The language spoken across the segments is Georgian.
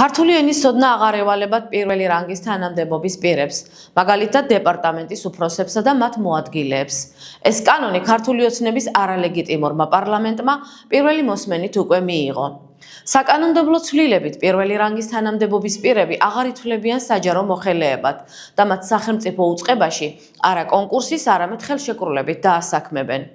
ქართული ენის ცოდნა აღარ ევალებათ პირველი რანგის თანამდებობის პირებს, მაგალითად დეპარტამენტის უფროსებსა და მათ მოადგილეებს. ეს კანონი ქართული ოცნების არალეგიტიმურმა პარლამენტმა პირველი მოსმენით უკვე მიიღო. საკანონმდებლო ცვლილებით პირველი რანგის თანამდებობის პირები აღარ ითვლებიან საჯარო მოხელეებად და მათ სახელმწიფო უწყებაში არა კონკურსის, არამედ ხელშეკრულებით დაასაქმებენ.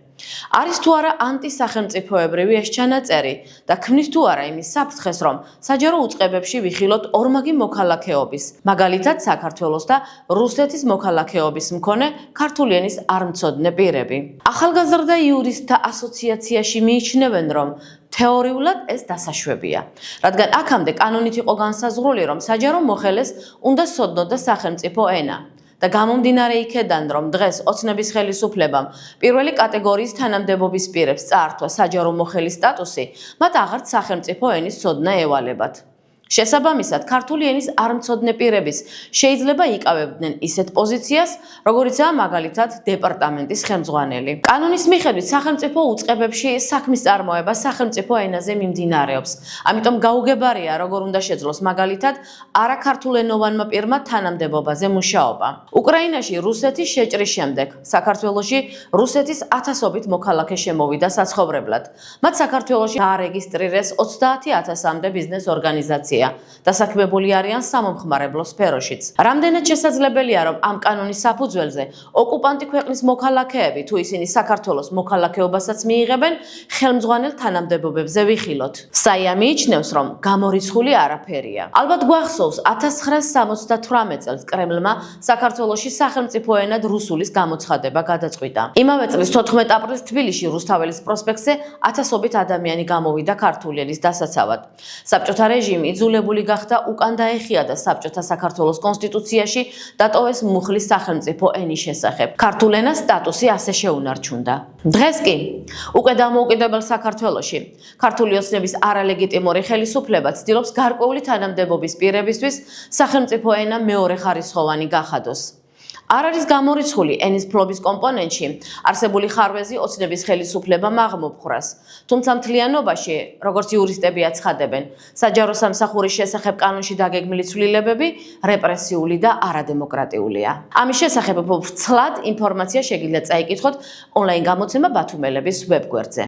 არის თუ არა ანტისახელმწიფოებრივი ეს ჩანაწერი და ქმნის თუ არა იმის საფრთხეს, რომ საჯარო უწყებებში ვიხილოთ ორმაგი მოქალაქეობის, მაგალითად საქართველოს და რუსეთის მოქალაქეობის მქონე ქართული ენის არმცოდნე პირები. ახალგაზრდა იურისტთა ასოციაციაში მიიჩნევენ, რომ თეორიულად ეს დასაშვებია, რადგან აქამდე კანონით იყო განსაზღვრული, რომ საჯარო მოხელეს უნდა სცოდნოდა სახელმწიფო ენა. და გამომდინარე იქედან, რომ დღეს ოცნების ხელისუფლებამ პირველი კატეგორიის თანამდებობის პირებს წაართვა საჯარო მოხელის სტატუსი, მათ აღარც სახელმწიფო ენის ცოდნა ევალებათ. შესაბამისად, ქართული ენის არმცოდნე პირების შეიძლება იკავებდნენ ისეთ პოზიციას, როგორიცაა მაგალითად დეპარტამენტის ხელმძღვანელი. კანონის მიხედვით სახელმწიფო უწყებებში საქმის წარმოება სახელმწიფო ენაზე მიმდინარეობს. ამიტომ გაუგებარია, როგორ უნდა შეძლოს მაგალითად არაქართულენოვანმა პირმა თანამდებობაზე მუშაობა. უკრაინაში რუსეთის შეჭრის შემდეგ საქართველოში რუსეთის ათასობით მოქალაქე შემოვიდა საცხოვრებლად. მათ საქართველოში დაარეგისტრირეს 30,000-მდე ბიზნეს ორგანიზაცია. დასაქმებული არიან სამომხმარებლო სფეროშიც. რამდენად შესაძლებელია, რომ ამ კანონის საფუძველზე ოკუპანტი ქვეყნის მოქალაქეები, თუ ისინი საქართველოს მოქალაქეობასაც მიიღებენ, ხელმძღვანელ თანამდებობებზე ვიხილოთ. საია მიიჩნევს, რომ გამორიცხული არაფერია. ალბათ გვახსოვს 1978 წელს კრემლმა საქართველოში სახელმწიფო ენად რუსულის გამოცხადება გადაწყვიტა. იმავე წლის 14 აპრილს თბილისში რუსთაველის პროსპექტზე ათასობით ადამიანი გამოვიდა ქართული ენის დასაცავად. საბჭოთა რეჟიმი იძულებული გახდა უკან დაეხიადა საბჭოთა საქართველოს კონსტიტუციაში დატოვეს მუხლის სახელმწიფო ენის შესახებ. ქართულ ენას სტატუსი ასე შეუნარჩუნდა. დღეს კი უკვე დამოუკიდებელ საქართველოში ქართული ოცნების არალეგიტიმური ხელისუფლება ცდილობს გარკვეული თანამდებობის პირებისთვის სახელმწიფო ენა მეორეხარისხოვანი გახადოს. არ არის გამორიცხული ენის ფლობის კომპონენტში არსებული ხარვეზი ოცნების ხელისუფლებამ აღმოფხრას. თუმცა მთლიანობაში, როგორც იურისტები აცხადებენ, საჯარო სამსახურის შესახებ კანონში დაგეგმილი ცვლილებები რეპრესიული და არადემოკრატიულია. ამის შესახებ უფრო ვრცლად ინფორმაცია შეგიძლიათ წაიკითხოთ ონლაინ გამოცემა ბათუმელების ვებგვერდზე.